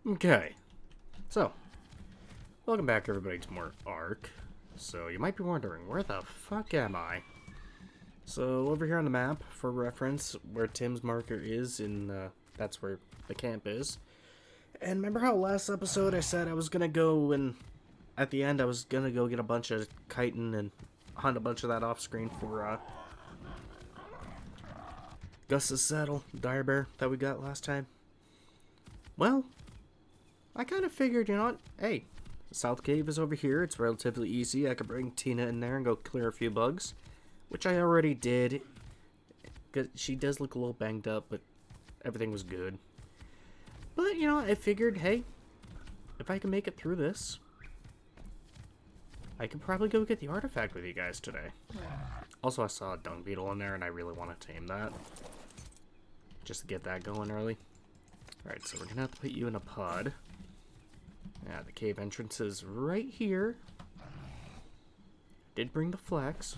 Okay, so, welcome back everybody to more Ark. So, you might be wondering, where the fuck am I? So, over here on the map, for reference, where Tim's marker is, that's where the camp is. And remember how last episode I said I was gonna go and, at the end, I was gonna go get a bunch of chitin and hunt a bunch of that off screen for, Gus's saddle, dire bear, that we got last time? Well, I kind of figured, you know what, hey, the South Cave is over here, it's relatively easy, I could bring Tina in there and go clear a few bugs, which I already did, because she does look a little banged up, but everything was good. But, you know, I figured, hey, if I can make it through this, I could probably go get the artifact with you guys today. Also, I saw a dung beetle in there, and I really want to tame that, just to get that going early. Alright, so we're gonna have to put you in a pod. Yeah, the cave entrance is right here. Did bring the flax,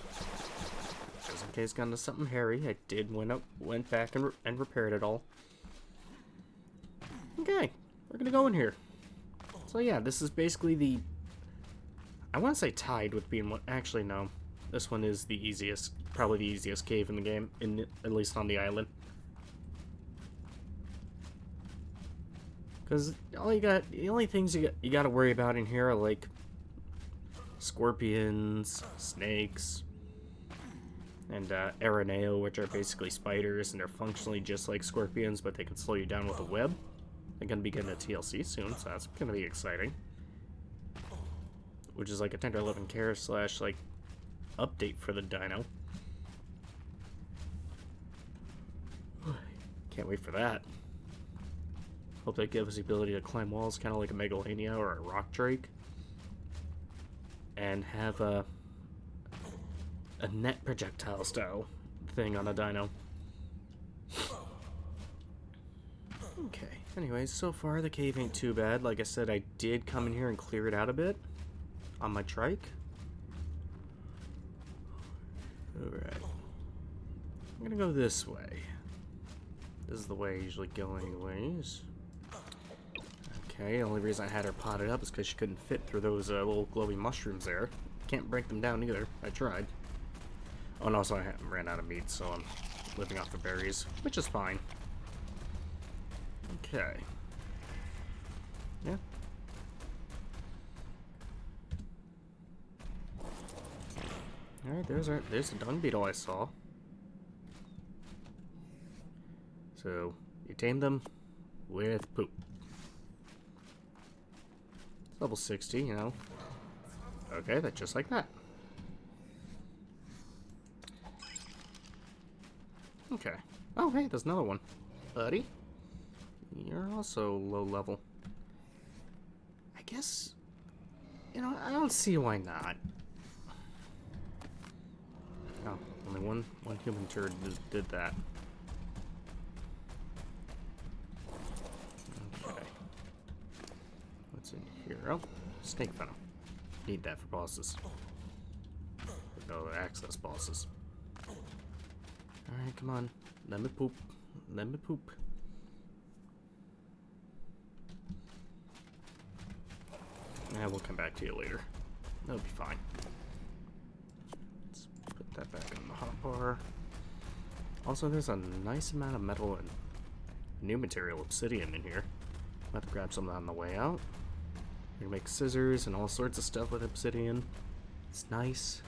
just in case got into something hairy. I did went back and repaired it all. Okay, we're gonna go in here. So yeah, this is basically the, I want to say tied with being one. Actually, no, this one is the easiest, probably the easiest cave in the game, at least on the island. Because the only things you got to worry about in here are like scorpions, snakes, and araneo, which are basically spiders, and they're functionally just like scorpions, but they can slow you down with a web. They're gonna be getting a TLC soon, so that's gonna be exciting. Which is like a 10 or 11 care slash like update for the dino. Can't wait for that. Hope they give us the ability to climb walls, kind of like a Megalania or a rock drake, and have a net projectile style thing on a dino. Okay. Anyways, so far the cave ain't too bad. Like I said, I did come in here and clear it out a bit on my trike. Alright. I'm gonna go this way. This is the way I usually go anyways. Okay, the only reason I had her potted up is because she couldn't fit through those little glowy mushrooms there. Can't break them down either. I tried. Oh, and also I ran out of meat, so I'm living off the berries, which is fine. Okay. Yeah. Alright, there's the dung beetle I saw. So, you tame them with poop. It's level 60, you know. Okay, that's just like that. Okay. Oh, hey, there's another one. Buddy? You're also low level. I guess, you know, I don't see why not. Oh, only one human turd did that. Okay. What's in here? Oh, snake venom. Need that for bosses. No, access bosses. Alright, come on. Let me poop. Let me poop. Yeah, we'll come back to you later. That'll be fine. Let's put that back on the hotbar. Also, there's a nice amount of metal and new material, obsidian, in here. I'll have to grab some of that on the way out. We can make scissors and all sorts of stuff with obsidian. It's nice.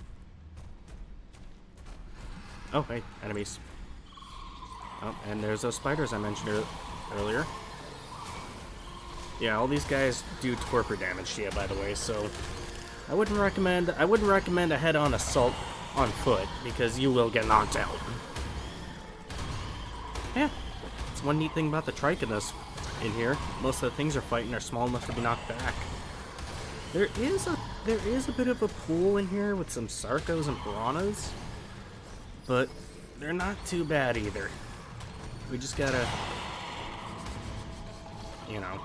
Oh, hey, enemies. Oh, and there's those spiders I mentioned earlier. Yeah, all these guys do torpor damage to you, by the way, so I wouldn't recommend a head-on assault on foot, because you will get knocked out. Yeah, it's one neat thing about the trike in here. Most of the things you're fighting are small enough to be knocked back. There is a bit of a pool in here with some sarcos and piranhas, but they're not too bad either. We just gotta, you know,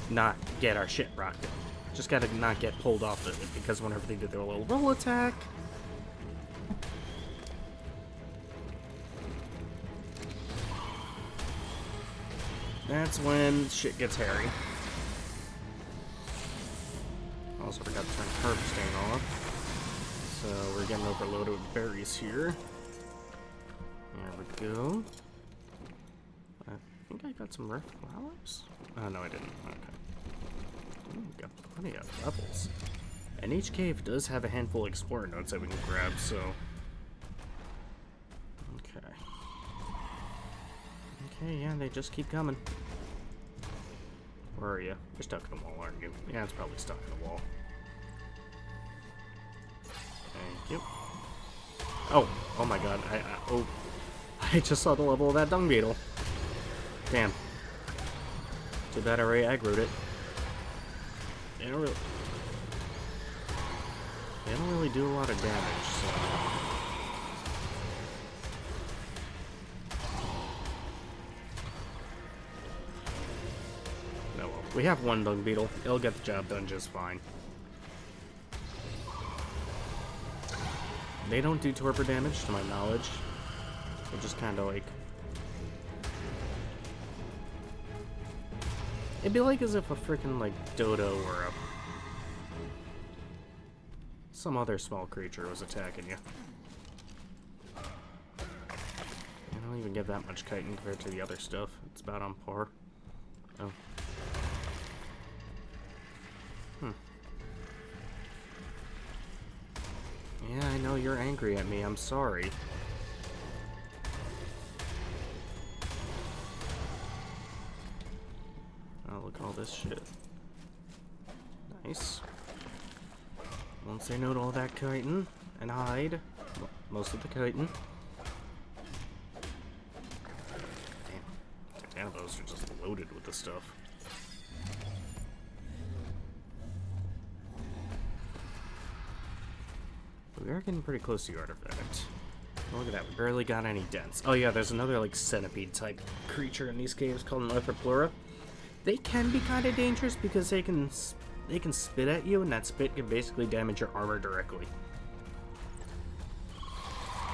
not get our shit rocked. Just gotta not get pulled off of it, because whenever they do their little roll attack, That's when shit gets hairy. Also forgot to turn harvesting off. So we're getting overloaded with berries here. There we go. I think I got some rare flowers. Oh no, I didn't. Okay. Ooh, got plenty of levels. And each cave does have a handful of explorer notes that we can grab, so... Okay. Okay, yeah, they just keep coming. Where are you? You're stuck in a wall, aren't you? Yeah, it's probably stuck in a wall. Thank you. Oh my god, I just saw the level of that dung beetle. Damn. Too bad I already aggroed it. They don't really do a lot of damage, so... Oh well. We have one dung beetle. It'll get the job done just fine. They don't do torpor damage, to my knowledge. They're just kind of like... It'd be like as if a freaking like dodo or some other small creature was attacking you. I don't even get that much chitin compared to the other stuff. It's about on par. Oh. Yeah, I know you're angry at me. I'm sorry. Oh, look at all this shit. Nice. Won't say no to all that chitin and hide. Most of the chitin. Damn, those are just loaded with the stuff. We are getting pretty close to the artifact. Look at that, we barely got any dents. Oh yeah, there's another like centipede type creature in these caves called an Erythroplura. They can be kind of dangerous because they can spit at you, and that spit can basically damage your armor directly.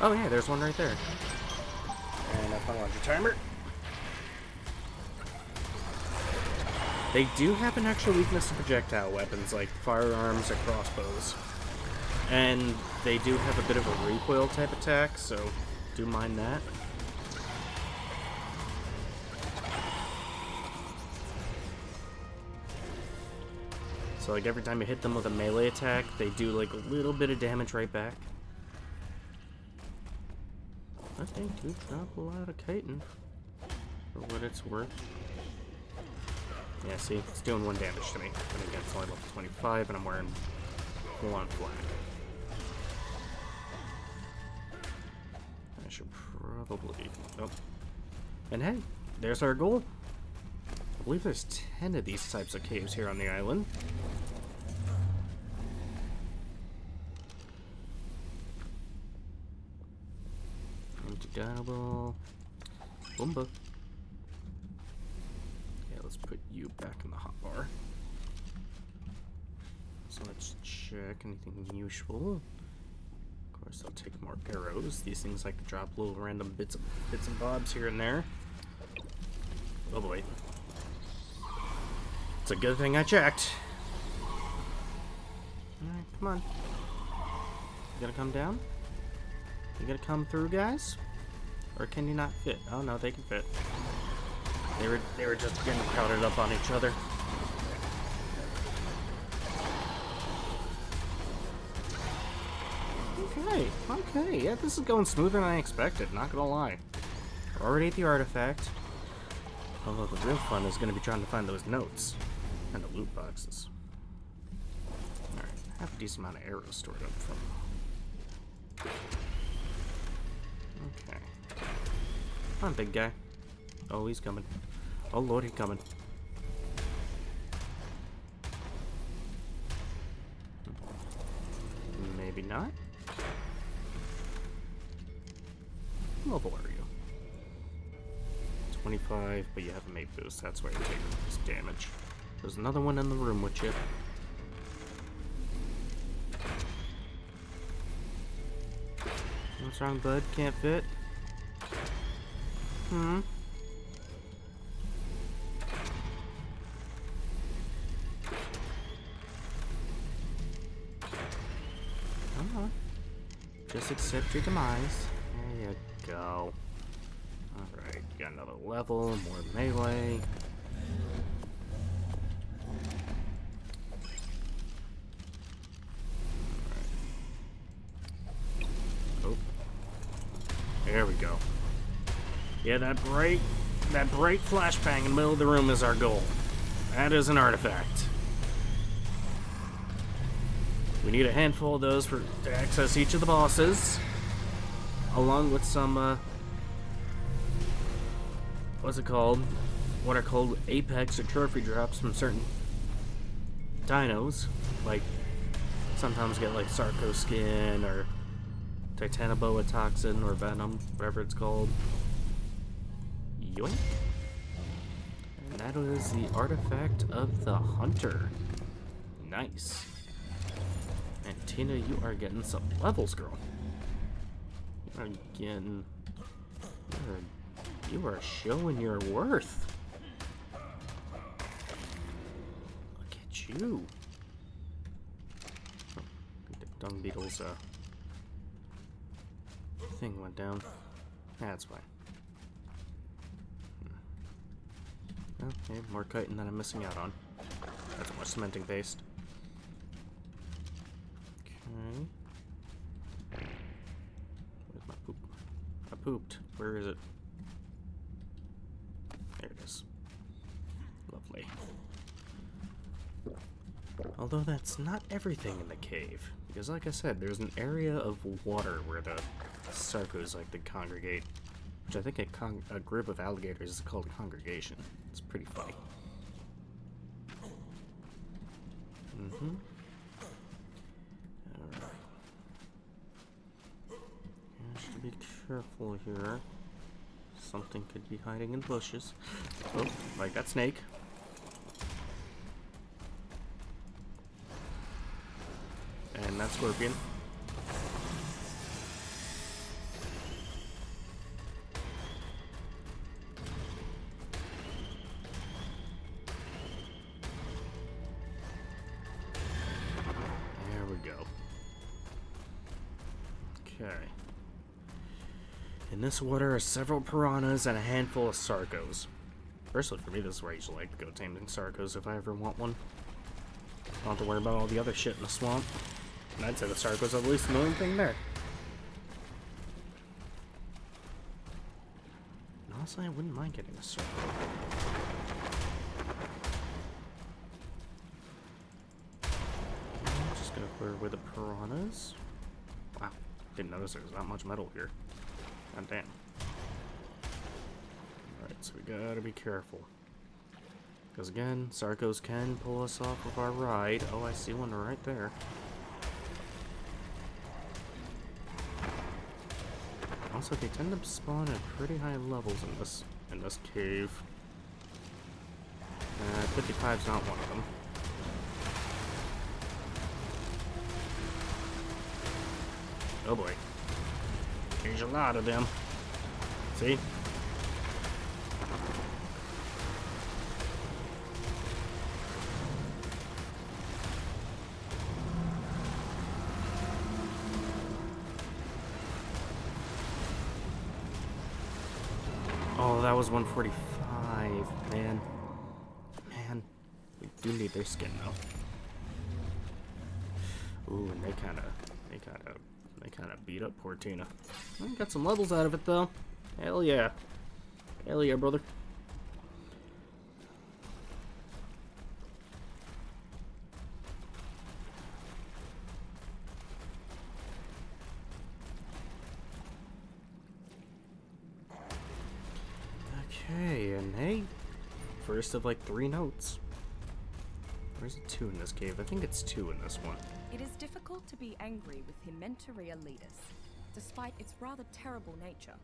Oh yeah, there's one right there. And that's my launcher timer. They do have an extra weakness to projectile weapons like firearms or crossbows. And they do have a bit of a recoil type attack, so do mind that. So like every time you hit them with a melee attack, they do like a little bit of damage right back. But they do drop a lot of chitin for what it's worth. Yeah, see, it's doing 1 damage to me. But again, it's only level 25 and I'm wearing full-on black. I should probably... Oh. And hey, there's our goal. I believe there's 10 of these types of caves here on the island. Antidownable. Boomba. Yeah, let's put you back in the hotbar. So let's check anything useful. Of course, I'll take more arrows. These things like to drop little random bits and bobs here and there. Oh boy. It's a good thing I checked. Alright, come on. You gonna come down? You gonna come through, guys? Or can you not fit? Oh no, they can fit. They were just getting crowded up on each other. Okay, yeah, this is going smoother than I expected, not gonna lie. We're already at the artifact. Although the real fun is gonna be trying to find those notes. And the loot boxes. Alright, I have a decent amount of arrows stored up from. Okay. Come on, big guy. Oh, he's coming. Oh lord, he's coming. Maybe not. What level are you? 25, but you have a mate boost. That's why you're taking this damage. There's another one in the room with you. What's wrong, bud? Can't fit? Just accept your demise. There you go. Alright, got another level, more melee. Oh. There we go. Yeah, that bright flashbang in the middle of the room is our goal. That is an artifact. We need a handful of those to access each of the bosses, along with some, what's it called? What are called apex or trophy drops from certain dinos. Like, sometimes get like Sarco skin or Titanoboa toxin or venom, whatever it's called. Yoink. And that is the artifact of the hunter. Nice. And Tina, you are getting some levels, girl. You are getting... You are showing your worth. Look at you. Oh, the dung beetle's thing went down. That's fine. Okay, more chitin that I'm missing out on. That's more cementing paste. Okay. Where's my poop? I pooped. Where is it? There it is. Lovely. Although that's not everything in the cave. Because like I said, there's an area of water where the Sarcos like to congregate. Which I think a group of alligators is called a congregation. It's pretty funny. Mm-hmm. Alright. Just be careful here. Something could be hiding in bushes. Oh, like that snake. And that scorpion. There we go. Okay. In this water are several piranhas and a handful of Sarcos. Personally, for me, this is where I usually like to go taming Sarcos if I ever want one. I don't have to worry about all the other shit in the swamp. And I'd say the Sarcos are the least annoying thing there. And honestly, I wouldn't mind getting a Sarco. I'm just gonna clear away the piranhas. Wow, didn't notice there was not much metal here. God damn. Alright, so we gotta be careful. Because again, Sarcos can pull us off of our ride. Oh, I see one right there. Also, they tend to spawn at pretty high levels in this cave. 55's not one of them. Oh boy. There's a lot of them. See? Oh, that was 145. Man. Man. We do need their skin though. Ooh, and they kinda beat up poor Tina. Well, got some levels out of it though. Hell yeah. Hell yeah, brother. Okay, and hey, first of like 3 notes. Where's the 2 in this cave? I think it's 2 in this one. It is difficult to be angry with Himentoria Letus, despite its rather terrible nature.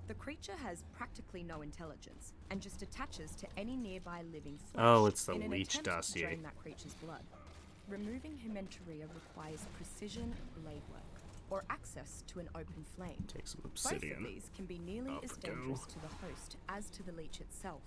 The creature has practically no intelligence, and just attaches to any nearby living flesh. Oh, it's the in an leech attempt dossier. to drain that creature's blood. Removing Himentoria requires precision blade work, or access to an open flame. Take some Both obsidian. of these can be nearly Up as we go. dangerous to the host as to the leech itself.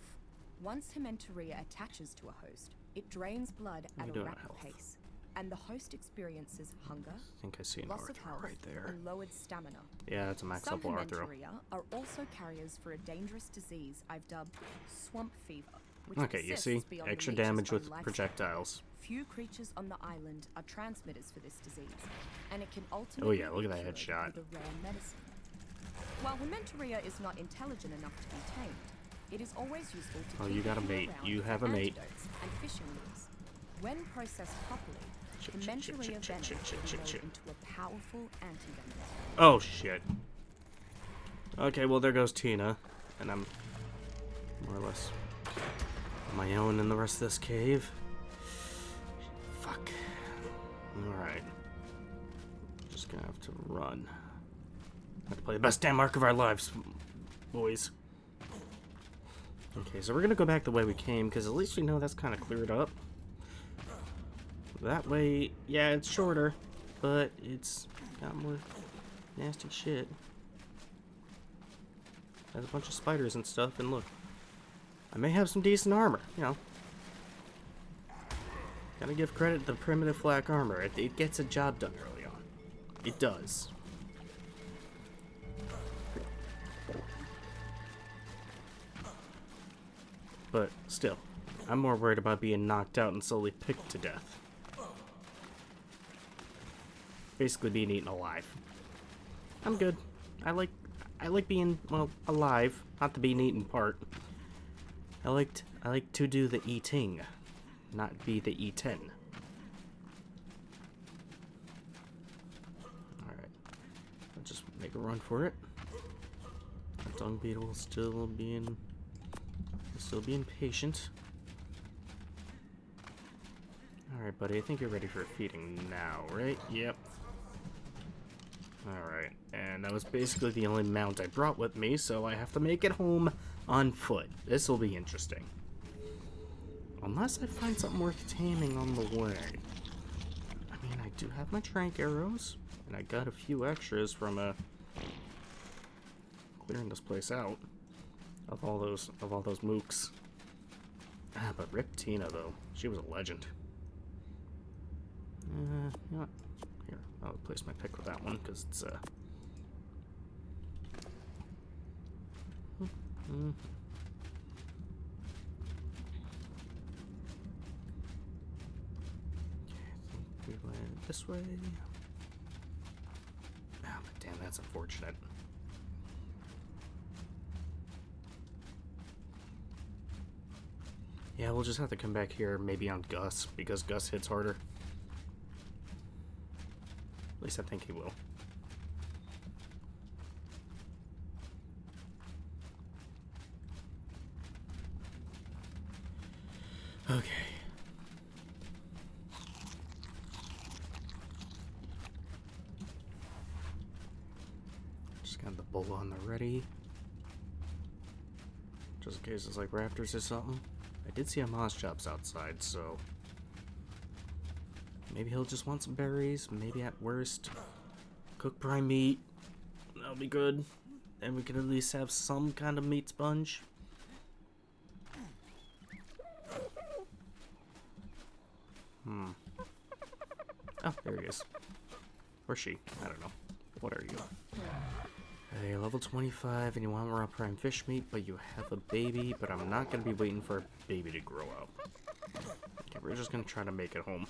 Once Himentoria attaches to a host, it drains blood What are at you a doing, rapid health? pace. and the host experiences hunger, I think I see an loss of Arthur health, right there. and lowered stamina. Yeah, that's a max Some level Arthur. Dementoria are also carriers for a dangerous disease I've dubbed swamp fever, which Okay, you exists see? beyond Extra the leech's damage own with lifespan. projectiles. Few creatures on the island are transmitters for this disease, and it can Oh ultimately yeah, look at that be cured headshot. with a rare medicine. While Dementoria is not intelligent enough to be tamed, it is always useful to Oh, keep you got a them mate. around You for have a mate. antidotes and fishing lures. When processed properly, Dementoria venom can be made into a powerful anti-venom. Oh shit. Okay, well there goes Tina, and I'm more or less on my own in the rest of this cave. Fuck. Alright. Just gonna have to run. Have to play the best damn arc of our lives, boys. Okay, so we're gonna go back the way we came, because at least we know that's kind of cleared up. That way, yeah, it's shorter, but it's got more nasty shit. Has a bunch of spiders and stuff, and look, I may have some decent armor, you know. Gotta give credit to the primitive flak armor. It gets a job done early on. It does. But still, I'm more worried about being knocked out and slowly picked to death. Basically being eaten alive. I'm good. I like being, well, alive, not the being eaten part. I like to do the eating, not be the eaten. Alright. I'll just make a run for it. The dung beetle still being patient. Alright, buddy, I think you're ready for feeding now, right? Yep. Alright, and that was basically the only mount I brought with me, so I have to make it home on foot. This will be interesting. Unless I find something worth taming on the way. I mean, I do have my trank arrows, and I got a few extras from clearing this place out of all those mooks. Ah, but rip Tina though. She was a legend. You know what? Here, I'll replace my pick with that one because it's we went this way. Ah, but damn, that's unfortunate. Yeah, we'll just have to come back here maybe on Gus, because Gus hits harder. At least I think he will. Okay. Just got the bowl on the ready. Just in case it's like raptors or something. I did see a moss chops outside, so maybe he'll just want some berries. Maybe at worst, cook prime meat. That'll be good. And we can at least have some kind of meat sponge. Oh, there he is. Or she. I don't know. What are you? Hey, level 25, and you want raw prime fish meat, but you have a baby, but I'm not going to be waiting for a baby to grow up. Okay, we're just going to try to make it home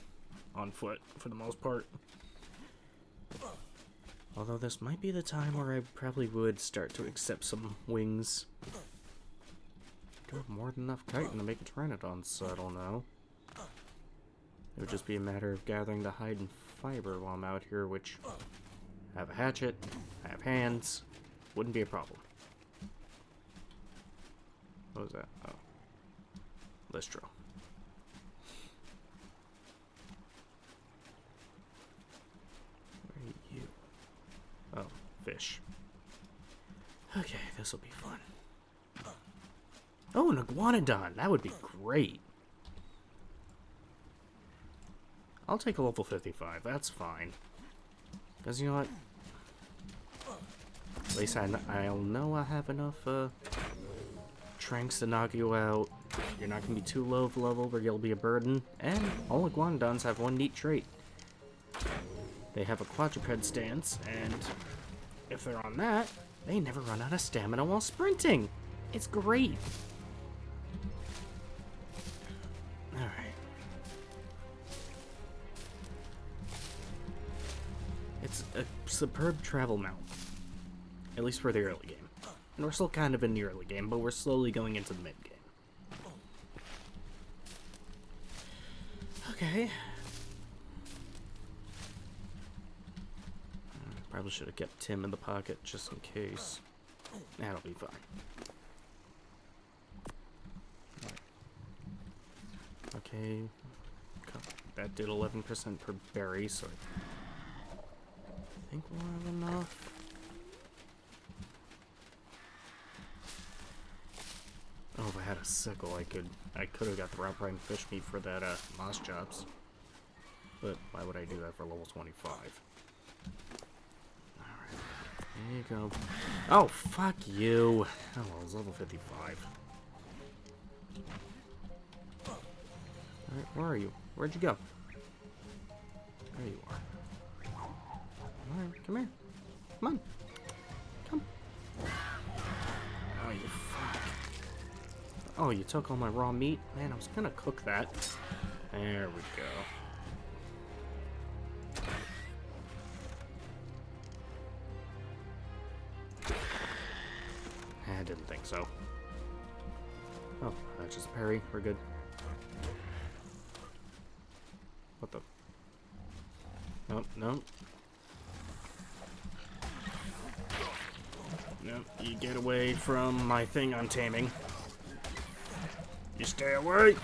on foot, for the most part. Although this might be the time where I probably would start to accept some wings. I do have more than enough chitin to make a pteranodon saddle now. It would just be a matter of gathering the hide and fiber while I'm out here, which I have a hatchet, I have hands, wouldn't be a problem. What was that? Oh. Listro. Where are you? Oh, fish. Okay, this will be fun. Oh, an iguanodon! That would be great! I'll take a level 55, that's fine. Because you know what? At least I'll know I have enough strengths to knock you out. You're not going to be too low of level where you'll be a burden. And all iguanodons have one neat trait. They have a quadruped stance, and if they're on that, they never run out of stamina while sprinting. It's great. Alright. It's a superb travel mount. At least for the early game. And we're still kind of in the early game, but we're slowly going into the mid game. Okay. Probably should have kept Tim in the pocket just in case. That'll be fine. Okay. That did 11% per berry, so I think we'll have enough. Oh, if I had a sickle, I could have got the route prime fish meat for that moss chops. But why would I do that for level 25? Alright, there you go. Oh, fuck you. Oh, well, it's level 55. Alright, where are you? Where'd you go? There you are. Alright, come here. Come on. Come. Oh, you fuck. Oh, you took all my raw meat? Man, I was gonna cook that. There we go. I didn't think so. Oh, that's just a parry. We're good. What the? Nope, nope. Nope, you get away from my thing I'm taming. You stay away!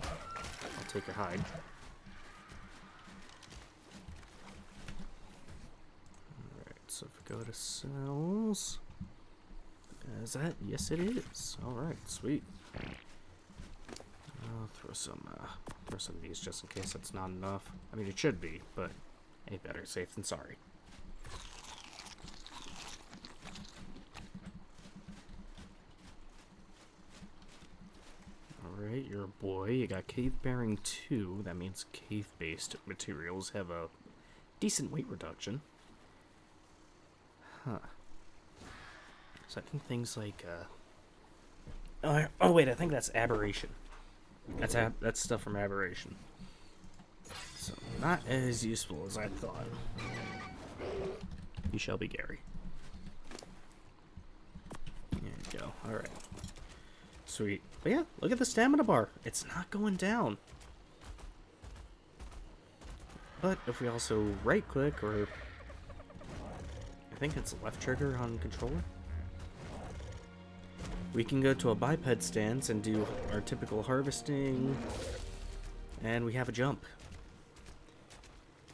I'll take your hide. Alright, so if we go to cells... Is that? Yes, it is. Alright, sweet. I'll throw some of these just in case that's not enough. I mean, it should be, but hey, better safe than sorry. Alright, you're a boy. You got cave bearing 2. That means cave-based materials have a decent weight reduction. Huh. So I think things like, oh wait, I think that's aberration. That's stuff from aberration. So, not as useful as I thought. You shall be Gary. There you go. Alright. Sweet. But yeah, look at the stamina bar. It's not going down. But if we also right click, or I think it's left trigger on controller, we can go to a biped stance and do our typical harvesting, and we have a jump.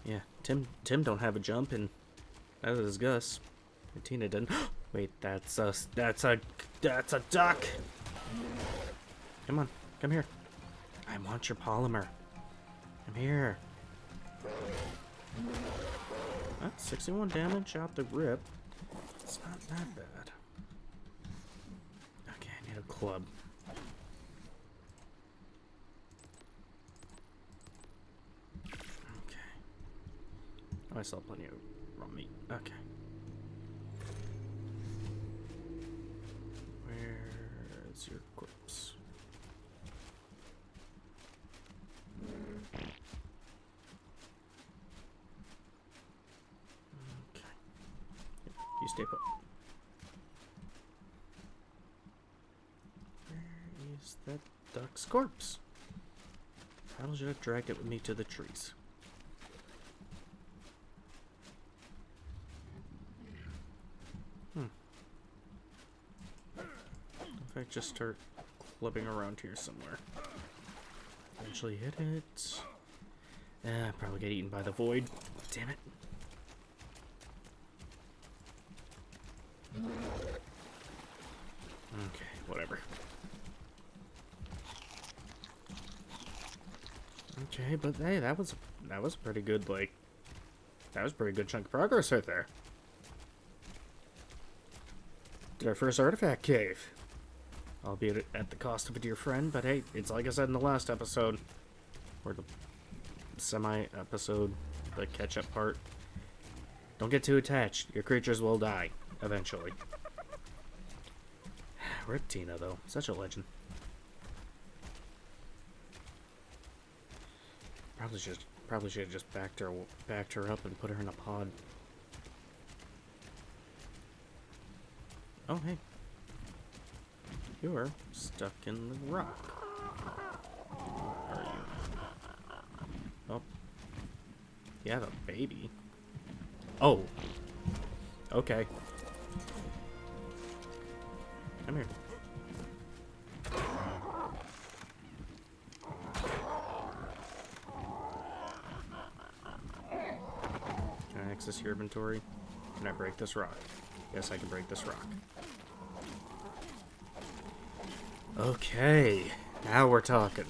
Yeah, Tim don't have a jump, and that is Gus. And Tina didn't. Wait, that's a duck. Come on, come here. I want your polymer. Come here. 61 damage out the rip. It's not that bad. Okay, I need a club. Okay. Oh, I saw plenty of raw meat. Okay. Where's your corpse? Okay. You stay put. Where is that duck's corpse? How should I drag it with me to the trees? If I just start clubbing around here somewhere. Eventually hit it. Probably get eaten by the void. Damn it. Okay, whatever. Okay, but hey, that was pretty good, like, that was a pretty good chunk of progress right there. Did our first artifact cave. albeit at the cost of a dear friend, but hey, it's like I said in the last episode, or the semi-episode, the catch-up part. Don't get too attached. Your creatures will die, eventually. Rip Tina, though. Such a legend. Probably should have just backed her up and put her in a pod. Oh, hey. You are stuck in the rock. Where are you? Oh. You have a baby. Oh. Okay. Come here. Can I access your inventory? Can I break this rock? Yes, I can break this rock. Okay. Now we're talking.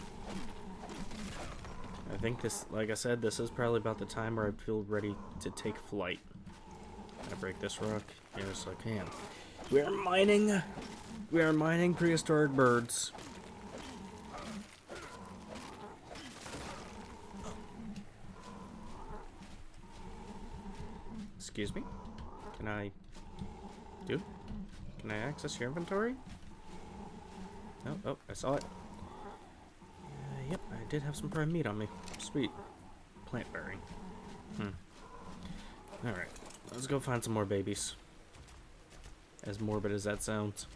I think this, like I said, this is probably about the time where I feel ready to take flight. Can I break this rock? Yes, I can. We are mining prehistoric birds. Excuse me? Can I access your inventory? Oh, I saw it. Yep, I did have some prime meat on me. Sweet. Plant berry. Alright, let's go find some more babies. As morbid as that sounds.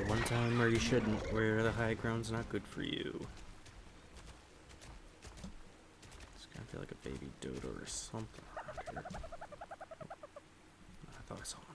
One time where you shouldn't, where the high ground's not good for you. It's gonna feel like a baby dodo or something around here. I thought I saw one.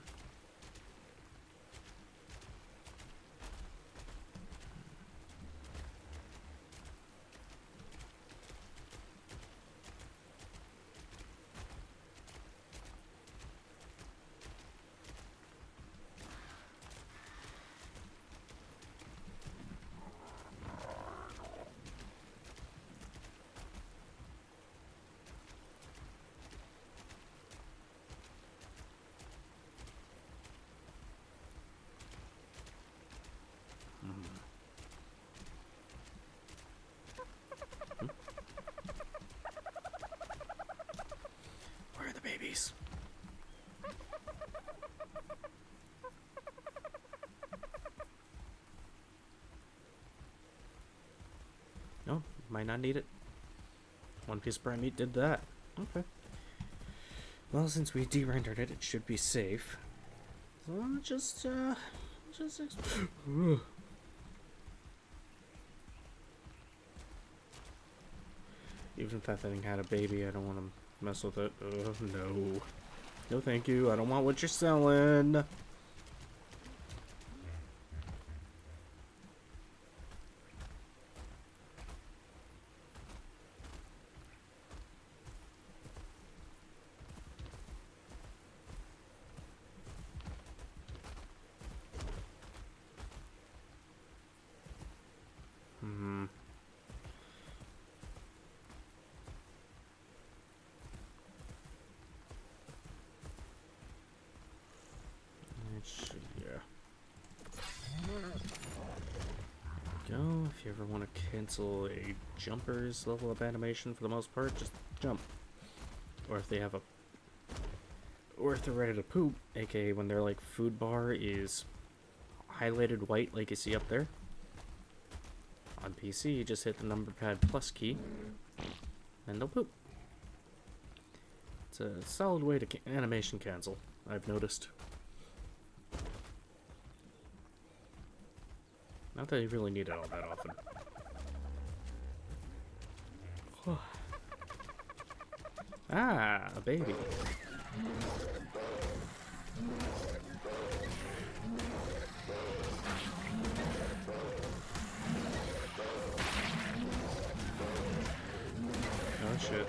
Where are the babies? No, might not need it. One piece of prime meat did that. Okay. Well, since we de-rendered it, it should be safe. So just even if that thing had a baby, I don't want to mess with it. No. No thank you, I don't want what you're selling. Go. If you ever want to cancel a jumper's level of animation, for the most part, just jump. Or if they have a, or if they're ready to poop, aka when their like food bar is highlighted white, like you see up there. On PC, you just hit the number pad plus key, and they'll poop. It's a solid way to animation cancel, I've noticed. Not that you really need it all that often. Ah, a baby. Oh shit.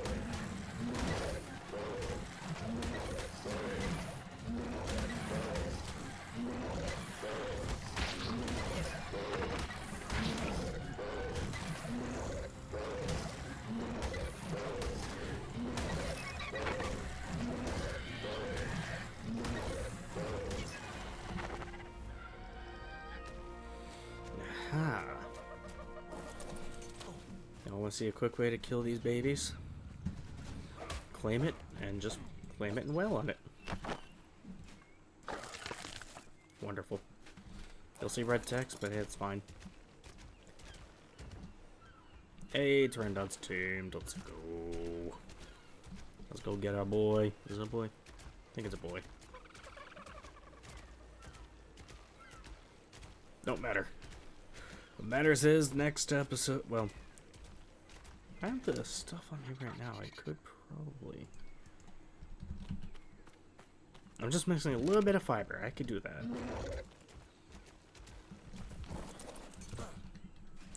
Aha. Y'all want to see a quick way to kill these babies? Claim it and just claim it and wail on it. Wonderful. You'll see red text, but it's fine. Hey, Pteranodon's tamed. Let's go. Let's go get our boy. Is it a boy? I think it's a boy. Don't matter. What matters is next episode. Well, I have the stuff on me right now. I could probably. I'm just mixing a little bit of fiber. I could do that.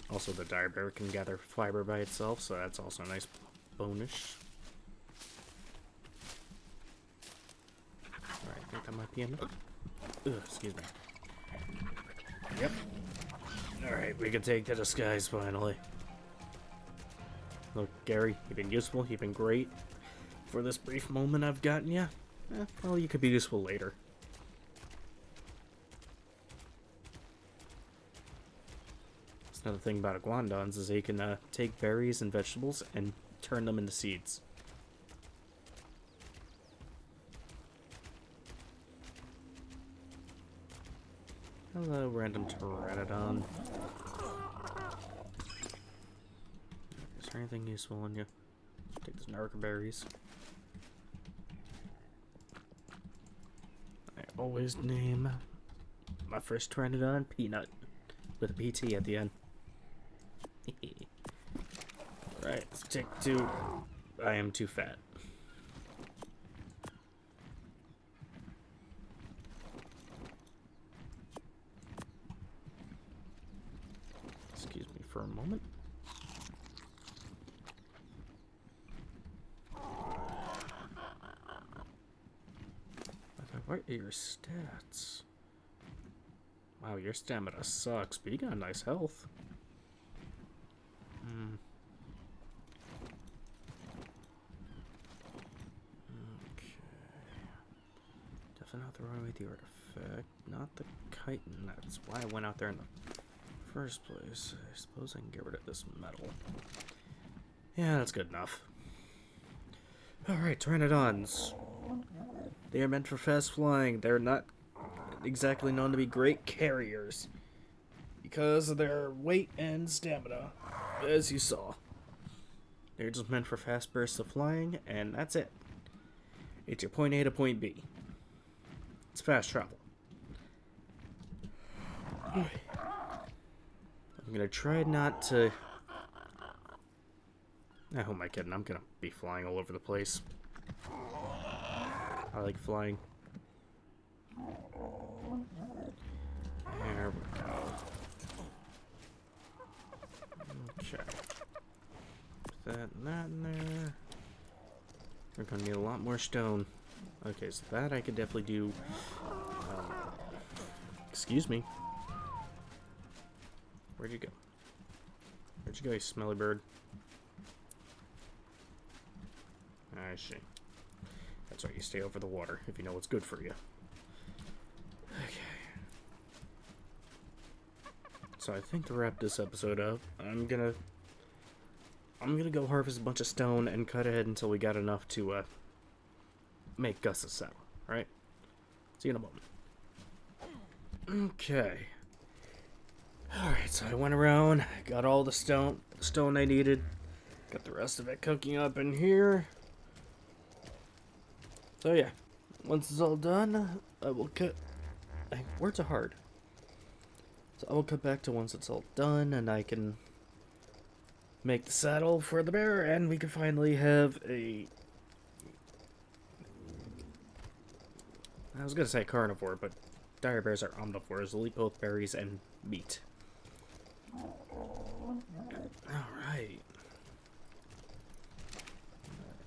Also, the dire bear can gather fiber by itself, so that's also a nice bonus. Alright, I think that might be enough. Ugh, excuse me. Yep. Alright, we can take the disguise finally. Look, Gary, you've been useful, you've been great. For this brief moment I've gotten you, well, you could be useful later. That's another thing about iguanodons is they can take berries and vegetables and turn them into seeds. Hello, random pteranodon. Is there anything useful on you? Take those narco berries. I always name my first pteranodon Peanut with a PT at the end. Right, let's take 2. I am too fat. Excuse me for a moment. What are your stats? Wow, your stamina sucks, but you got nice health. Okay. Definitely not the wrong way with the artifact. Not the chitin. That's why I went out there in the first place. I suppose I can get rid of this metal. Yeah, that's good enough. Alright, Pteranodons. They are meant for fast flying. They're not exactly known to be great carriers because of their weight and stamina, as you saw. They're just meant for fast bursts of flying, and that's it. It's your point A to point B. It's fast travel. I'm gonna try not to... Who am I kidding? I'm gonna be flying all over the place. I like flying. There we go. Okay. Put that and that in there. We're gonna need a lot more stone. Okay, so that I could definitely do. Excuse me. Where'd you go? Where'd you go, you smelly bird? I see. That's why you stay over the water, if you know what's good for you. Okay. So I think to wrap this episode up, I'm gonna go harvest a bunch of stone and cut ahead until we got enough to make Gus a saddle. Right? See you in a moment. Okay. Alright, so I went around, got all the stone I needed, got the rest of it cooking up in here. So yeah, once it's all done, I will cut... Words are hard. So I will cut back to once it's all done, and I can make the saddle for the bear, and we can finally have a I was gonna say carnivore, but dire bears are omnivores. They'll eat both berries and meat. Alright.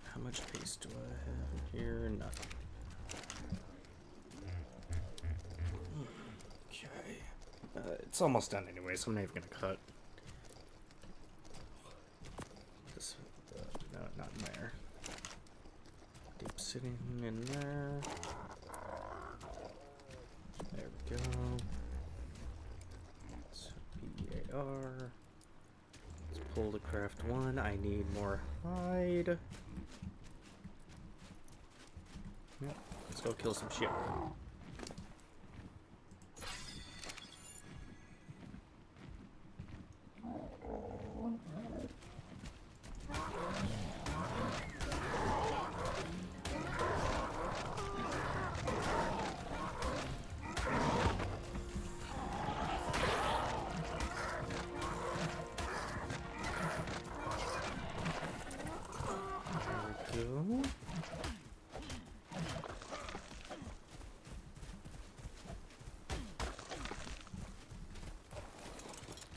How much pace do I have here? Nothing. Okay. It's almost done anyway, so I'm not even gonna cut. This, no, not in there. Deep sitting in there. There we go. So BAR. Let's pull the craft one. I need more hide. Yep. Let's go kill some shit. Go.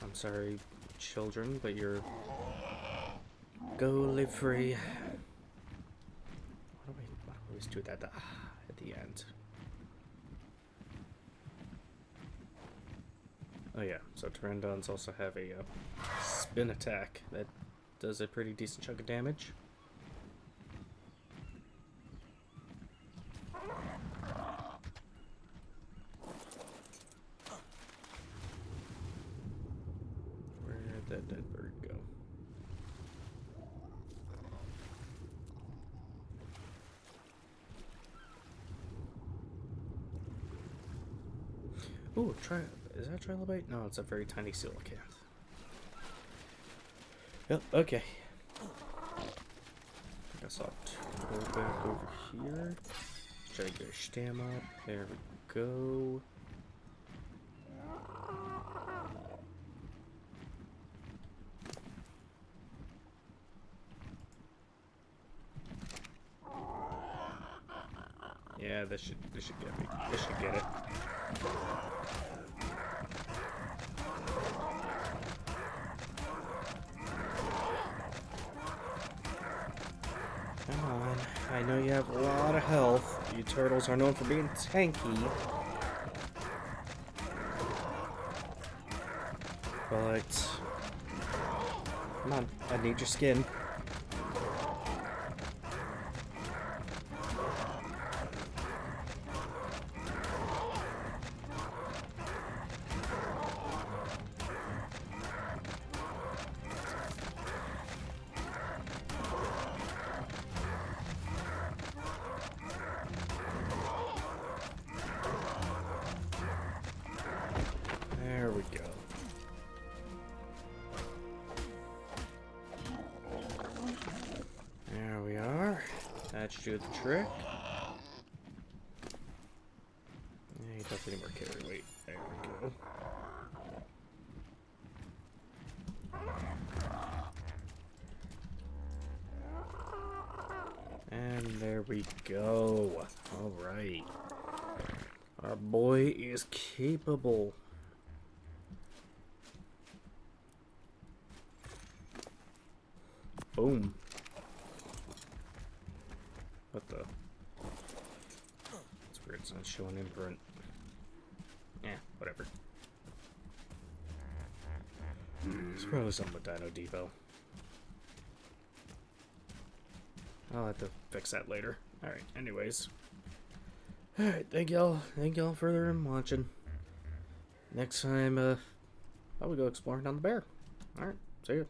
I'm sorry, children, but you're go live free. Why do I always do that at the end? Oh yeah, so Pterandons also have a spin attack that does a pretty decent chunk of damage. Where'd that dead bird go? Ooh, is that trilobite? No, it's a very tiny coelacanth. Yep, okay. I guess I'll go back over here. Try to get a stamina up. There we go. Yeah, this should get me. This should get it. Come on. I know you have a lot of health. You turtles are known for being tanky. But come on, I need your skin. There we go. There we are. That should do the trick. Yeah, you definitely need more carry weight. There we go. And there we go. Alright. Our boy is capable. Boom. What the? It's weird, it's not showing imprint. Yeah, whatever. It's probably something with Dino Depot. I'll have to fix that later. Alright, anyways. Alright, thank y'all for watching. Next time, I will go exploring down the bear. Alright, see ya.